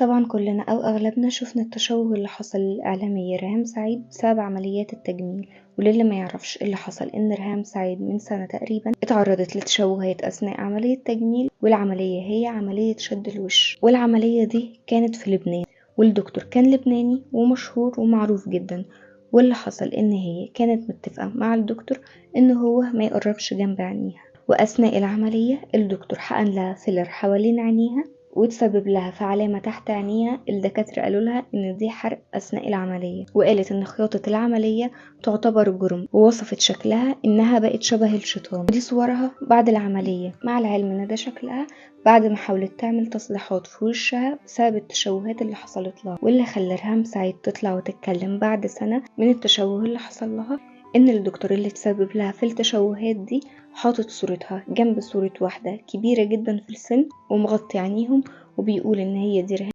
طبعا كلنا أو أغلبنا شفنا التشوه اللي حصل للإعلامية ريهام سعيد بسبب عمليات التجميل. وللي ما يعرفش اللي حصل إن ريهام سعيد من سنة تقريبا اتعرضت لتشوهات أثناء عملية تجميل، والعملية هي عملية شد الوش، والعملية دي كانت في لبنان، والدكتور كان لبناني ومشهور ومعروف جدا. واللي حصل إن هي كانت متفقة مع الدكتور إن هو ما يقربش جنب عينيها، وأثناء العملية الدكتور حقن لها فيلر حوالين عينيها وتسبب لها في علامة تحت عينيها. الدكاترة قالوا لها ان دي حرق اثناء العملية، وقالت ان خياطة العملية تعتبر جرم، ووصفت شكلها انها بقت شبه الشيطان. ودي صورها بعد العملية، مع العلم ان ده شكلها بعد ما حاولت تعمل تصليحات في وشها بسبب التشوهات اللي حصلت لها. واللي خلى ريهام سعيد تطلع وتتكلم بعد سنة من التشوه اللي حصل لها ان الدكتور اللي تسبب لها في التشوهات دي حاطط صورتها جنب صورة واحدة كبيرة جدا في السن ومغطي عينيهم، وبيقول ان هي دي ريهام